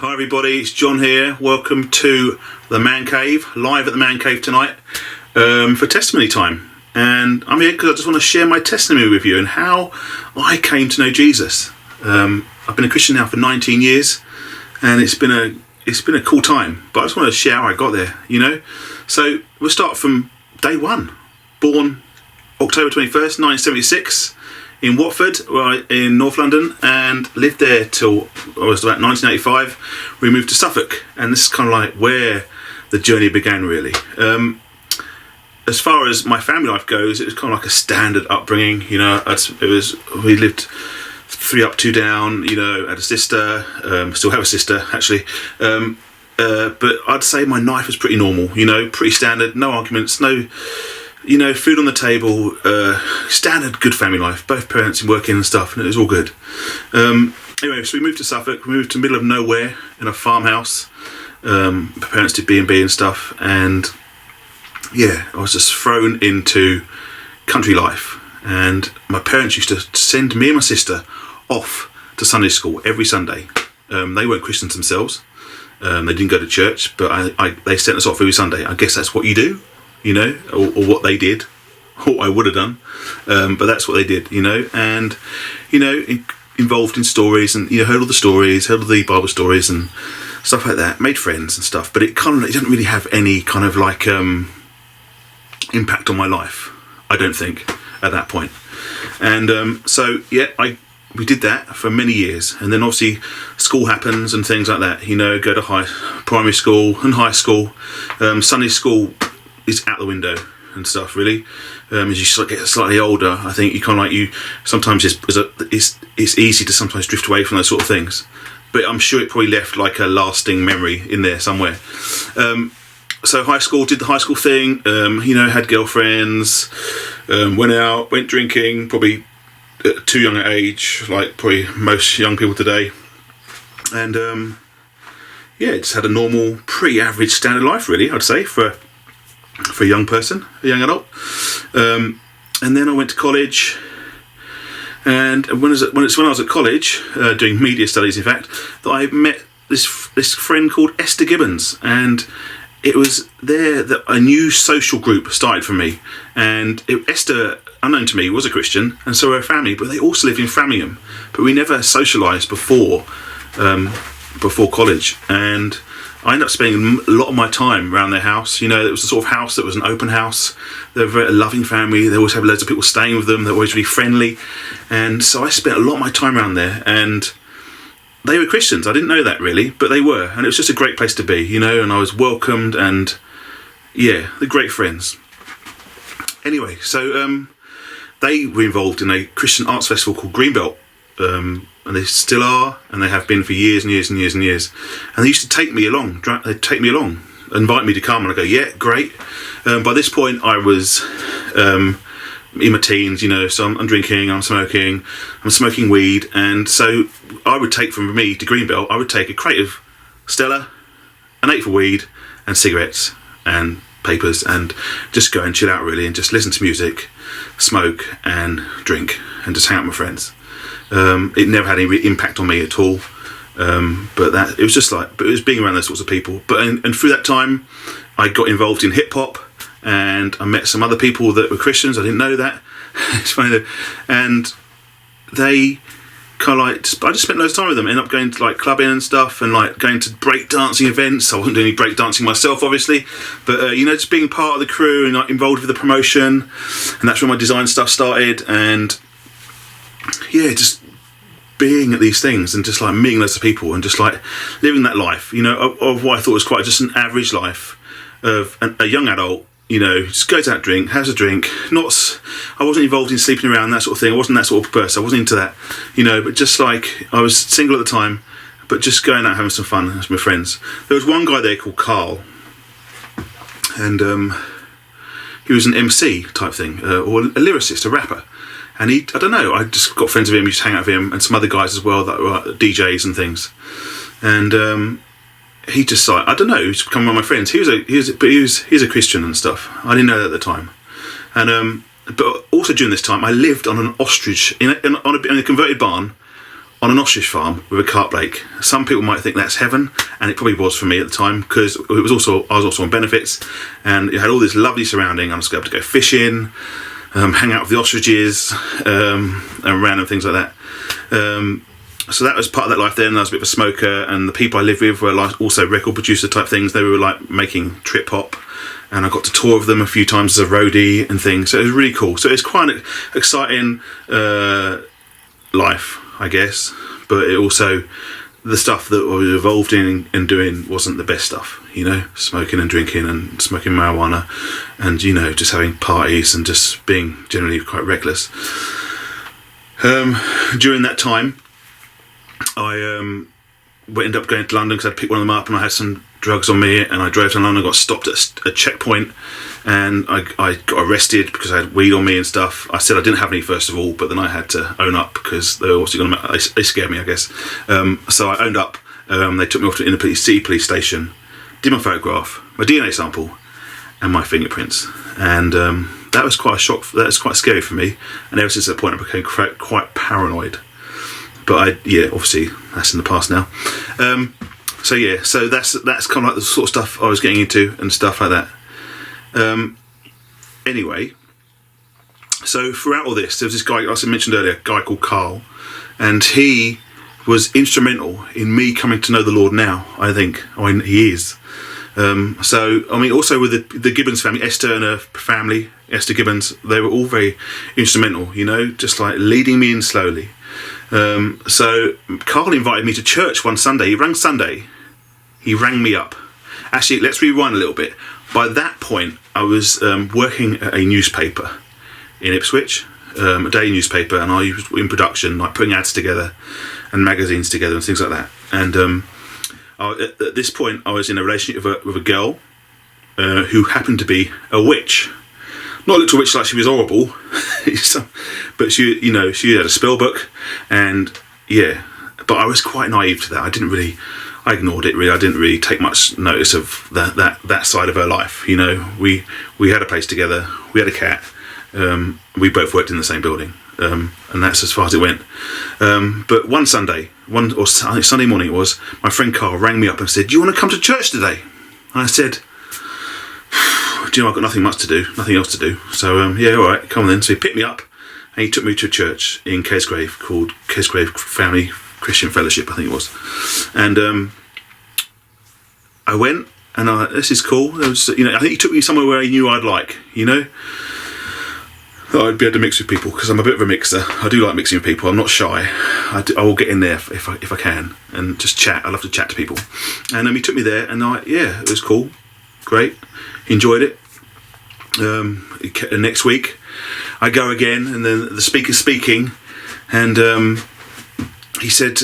Hi everybody, it's John here. Welcome to the Man Cave, live at the Man Cave tonight for testimony time. And I'm here because I just want to share my testimony with you and how I came to know Jesus. I've been a Christian now for 19 years, and it's been a cool time. But I just want to share how I got there, you know. So we'll start from day one. Born October 21st, 1976. In Watford, in North London, and lived there till I was about 1985. We moved to Suffolk, and this is kind of like where the journey began, really. As far as my family life goes, it was kind of like a standard upbringing. You know, we lived 3 up, 2 down. You know, had a sister, still have a sister actually. But I'd say my life was pretty normal. You know, pretty standard, no arguments, no. You know, food on the table, standard good family life, both parents working and stuff, and it was all good. Anyway, so we moved to Suffolk, we moved to the middle of nowhere in a farmhouse. My parents did B&B and stuff, and yeah, I was just thrown into country life. And my parents used to send me and my sister off to Sunday school every Sunday. They weren't Christians themselves, they didn't go to church, but they sent us off every Sunday. I guess that's what you do. You know, or what they did, or what I would have done, but that's what they did, you know, and, you know, involved in stories, and, you know, heard all the Bible stories and stuff like that, made friends and stuff, but it didn't really have any kind of like impact on my life, I don't think, at that point. And so, yeah, we did that for many years, and then obviously school happens and things like that, you know, go to primary school and high school, Sunday school is out the window and stuff, really. As you get slightly older, I think you kind of like sometimes it's easy to sometimes drift away from those sort of things, but I'm sure it probably left like a lasting memory in there somewhere. So high school, did the high school thing, you know, had girlfriends, went drinking, probably at too young an age, like probably most young people today, and yeah, just had a normal, pretty average standard life, really, I'd say, for a young person, a young adult. And then I went to college, and when I was at college, doing media studies, in fact, that I met this friend called Esther Gibbons, and it was there that a new social group started for me. And Esther, unknown to me, was a Christian, and so were her family, but they also lived in Framingham, but we never socialised before college, and I ended up spending a lot of my time around their house. You know, it was the sort of house that was an open house. They were a very loving family. They always had loads of people staying with them. They were always really friendly. And so I spent a lot of my time around there. And they were Christians. I didn't know that really, but they were. And it was just a great place to be, you know, and I was welcomed, and yeah, they're great friends. Anyway, so they were involved in a Christian arts festival called Greenbelt. And they still are, and they have been for years and years and years and years. And they used to take me along. They'd take me along, invite me to come, and I go, yeah, great. By this point, I was in my teens, you know, so I'm drinking, I'm smoking weed, and so I would take, from me to Greenbelt, I would take a crate of Stella, an 8 for weed, and cigarettes, and papers, and just go and chill out, really, and just listen to music, smoke, and drink, and just hang out with my friends. It never had any impact on me at all, but it was being around those sorts of people. But and through that time, I got involved in hip hop, and I met some other people that were Christians. I didn't know that. It's funny, and they kind of like, I just spent loads of time with them. Ended up going to like clubbing and stuff, and like going to break dancing events. I wasn't doing any break dancing myself, obviously, but you know, just being part of the crew and like involved with the promotion, and that's where my design stuff started. And yeah, just being at these things and just like meeting loads of people and just like living that life, you know, of what I thought was quite just an average life of a young adult, you know, just goes out, has a drink. I wasn't involved in sleeping around, that sort of thing. I wasn't that sort of person. I wasn't into that, you know, but just like, I was single at the time, but just going out having some fun with my friends. There was one guy there called Carl, and he was an MC type thing, or a lyricist, a rapper. And I don't know, I just got friends with him, we just hang out with him, and some other guys as well that were DJs and things. And he just like, I don't know, he's become one of my friends. He's a Christian and stuff. I didn't know that at the time. And but also during this time, I lived on an ostrich in a converted barn on an ostrich farm with a carp lake. Some people might think that's heaven, and it probably was for me at the time, because I was also on benefits, and it had all this lovely surrounding. I was able to go fishing, hang out with the ostriches, and random things like that. So that was part of that life then. I was a bit of a smoker, and the people I lived with were like also record producer type things. They were like making trip hop, and I got to tour with them a few times as a roadie and things. So it was really cool. So it's quite an exciting life, I guess. But it also, the stuff that I was involved in and doing wasn't the best stuff, you know, smoking and drinking and smoking marijuana, and, you know, just having parties and just being generally quite reckless. During that time, I ended up going to London because I'd picked one of them up, and I had some drugs on me, and I drove to London, got stopped at a checkpoint, and I got arrested because I had weed on me and stuff. I said I didn't have any first of all, but then I had to own up because they were also going to, they scared me, I guess. So I owned up. They took me off to the city police station, did my photograph, my DNA sample, and my fingerprints, and that was quite a shock. That was quite scary for me, and ever since that point I became quite paranoid. But obviously that's in the past now. So that's kind of like the sort of stuff I was getting into and stuff like that. Anyway, so throughout all this, there was this guy, as I mentioned earlier, a guy called Carl, and he was instrumental in me coming to know the Lord now, I think. I mean, he is. Also with the Gibbons family, Esther and her family, Esther Gibbons, they were all very instrumental, you know, just like leading me in slowly. So Carl invited me to church one Sunday. He rang me up. Actually, let's rewind a little bit. By that point, I was working at a newspaper in Ipswich, a daily newspaper, and I was in production, like putting ads together and magazines together and things like that. And at this point, I was in a relationship with a girl who happened to be a witch. Not a little witch like she was horrible, but she had a spell book, and but I was quite naive to that. I ignored it really. I didn't really take much notice of that side of her life. You know, we had a place together, we had a cat, we both worked in the same building, and that's as far as it went. But one Sunday morning it was, my friend Carl rang me up and said, "Do you want to come to church today?" And I said, "Do you know, I've got nothing else to do. So, all right, come on then." So he picked me up, and he took me to a church in Kesgrave called Kesgrave Family Christian Fellowship, I think it was. And I went, and this is cool. It was, I think he took me somewhere where he knew I'd like, that I'd be able to mix with people, because I'm a bit of a mixer. I do like mixing with people. I'm not shy. I will get in there if I can and just chat. I love to chat to people. And he took me there, and it was cool, great, enjoyed it. Next week I go again, and then the speaker's speaking, and he said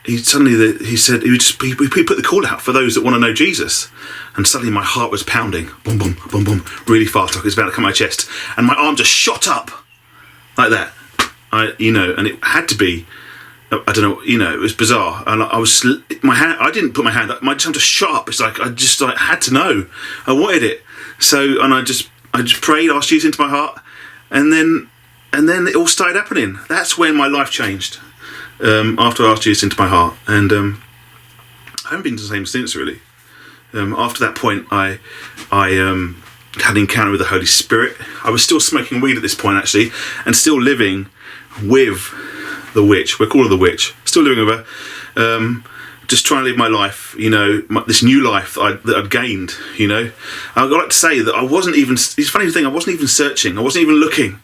he put the call out for those that want to know Jesus, and suddenly my heart was pounding, boom boom boom boom, really fast, like it was about to come out my chest, and my arm just shot up like that. And it had to be, I don't know, it was bizarre, and I didn't put my hand up, my hand just shot up. It's like I had to know, I wanted it. So, and I just prayed, asked Jesus into my heart, and then it all started happening. That's when my life changed. After I asked Jesus into my heart, and I haven't been the same since, really. After that point, I had an encounter with the Holy Spirit. I was still smoking weed at this point, actually, and still living with the witch. We'll call her the witch. Still living with her. Just trying to live my life, this new life that I'd gained, I'd like to say that I wasn't even, it's a funny thing, I wasn't even searching, I wasn't even looking,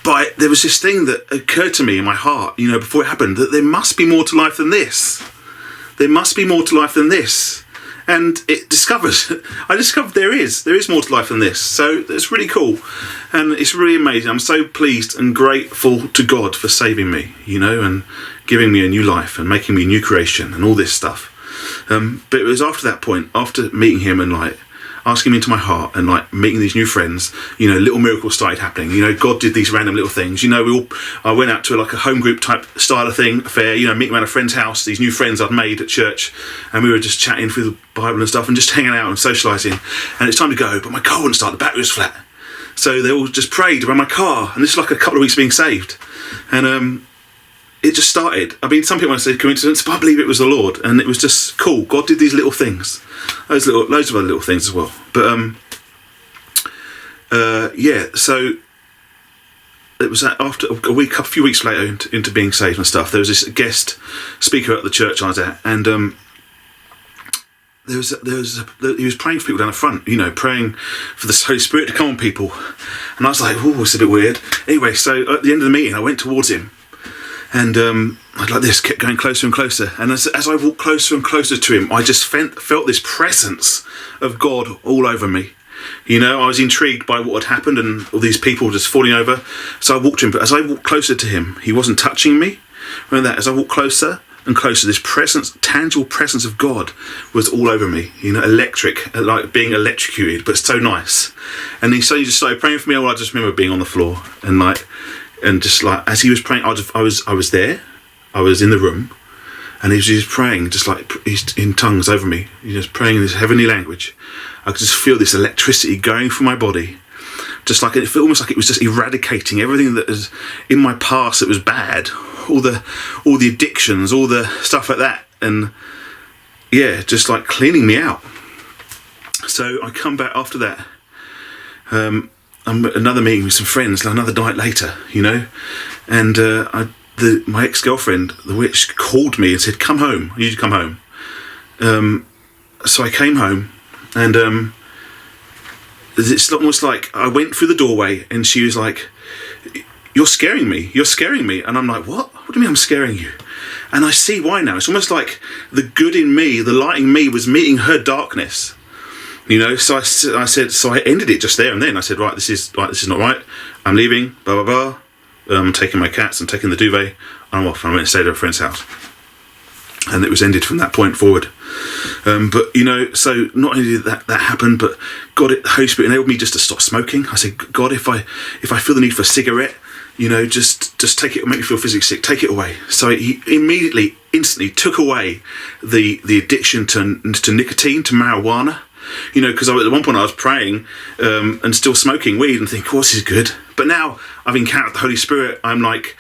but there was this thing that occurred to me in my heart, before it happened, that there must be more to life than this. There must be more to life than this. And I discovered there is more to life than this. So it's really cool, and it's really amazing. I'm so pleased and grateful to God for saving me, and giving me a new life and making me a new creation and all this stuff. But it was after that point, after meeting him and asking him into my heart and meeting these new friends, little miracles started happening. God did these random little things. I went out to a home group type style of thing, affair, meeting around a friend's house, these new friends I'd made at church, and we were just chatting through the Bible and stuff and just hanging out and socialising. And it's time to go, but my car wouldn't start, the battery was flat. So they all just prayed around my car, and this is a couple of weeks being saved. And it just started. I mean, some people might say coincidence, but I believe it was the Lord, and it was just cool. God did these little things, loads of other little things as well. But yeah, so it was after a few weeks later into being saved and stuff. There was this guest speaker at the church I was at, and he was praying for people down the front, you know, praying for the Holy Spirit to come on people. And I was like, oh, it's a bit weird. Anyway, so at the end of the meeting, I went towards him, and I'd like this, kept going closer and closer. And as I walked closer and closer to him, I just felt this presence of God all over me. You know, I was intrigued by what had happened and all these people just falling over. So I walked to him, but as I walked closer to him, he wasn't touching me. Remember that? As I walked closer and closer, this presence, tangible presence of God was all over me, you know, electric, like being electrocuted, but so nice. And he just started praying for me. I just remember being on the floor and just like, as he was praying, I was there, I was in the room, and he was just praying, just like in tongues over me, just praying in this heavenly language. I could just feel this electricity going through my body, just like it felt almost like it was just eradicating everything that was in my past that was bad, all the addictions, all the stuff like that, and yeah, just like cleaning me out. So I come back after that. I'm at another meeting with some friends, another night later, you know, and my ex-girlfriend, the witch, called me and said, "Come home. I need you to come home." So I came home, and it's almost like I went through the doorway, and she was like, "You're scaring me. You're scaring me." And I'm like, "What? What do you mean I'm scaring you?" And I see why now. It's almost like the good in me, the light in me, was meeting her darkness. You know, so I ended it just there and then. I said, this is not right. I'm leaving, blah, blah, blah. I'm taking my cats, I'm taking the duvet, and I'm off. And I went and stayed at a friend's house. And it was ended from that point forward. But, you know, so not only did that happen, but God, the Holy Spirit enabled me just to stop smoking. I said, God, if I feel the need for a cigarette, you know, just take it, make me feel physically sick, take it away. So he instantly took away the addiction to nicotine, to marijuana. You know, because at one point I was praying and still smoking weed and thinking, this is good. But now I've encountered the Holy Spirit. I'm like,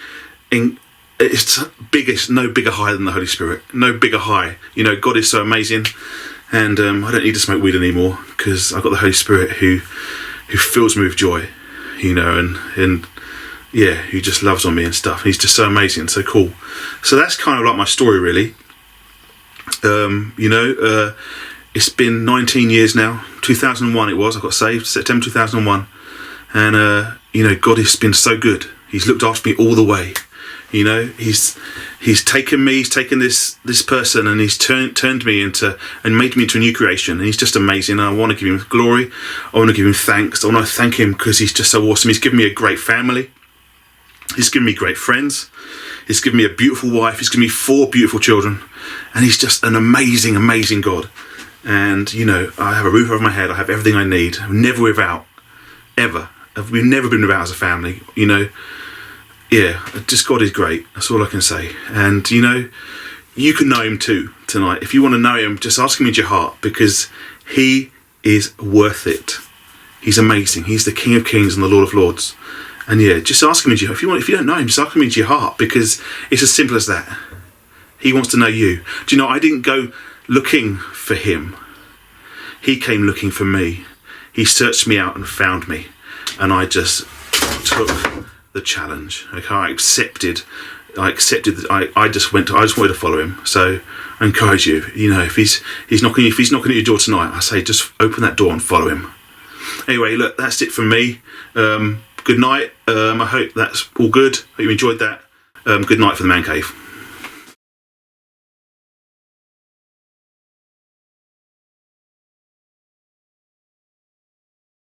it's no bigger high than the Holy Spirit. No bigger high. You know, God is so amazing. And I don't need to smoke weed anymore because I've got the Holy Spirit who fills me with joy. You know, and yeah, who just loves on me and stuff. He's just so amazing, so cool. So that's kind of like my story, really. You know, it's been 19 years now. 2001 it was. I got saved September 2001, and you know, God has been so good. He's looked after me all the way. You know, he's taken me. He's taken this person, and he's turned me into and made me into a new creation. And he's just amazing. And I want to give him glory. I want to give him thanks. I want to thank him because he's just so awesome. He's given me a great family. He's given me great friends. He's given me a beautiful wife. He's given me 4 beautiful children, and he's just an amazing, amazing God. And, you know, I have a roof over my head. I have everything I need. I'm never without, ever. We've never been without as a family, you know. Yeah, just God is great. That's all I can say. And, you know, you can know him too tonight. If you want to know him, just ask him into your heart because he is worth it. He's amazing. He's the King of Kings and the Lord of Lords. And yeah, just ask him into your heart. If you don't know him, just ask him into your heart because it's as simple as that. He wants to know you. Do you know, I didn't go looking for him. He came looking for me. He searched me out and found me, and I just took the challenge. Okay, I accepted. I just wanted to follow him. So I encourage you. You know, if he's knocking at your door tonight, I say just open that door and follow him. Anyway, look, that's it from me. Good night. I hope that's all good. Hope you enjoyed that. Good night for the Man Cave.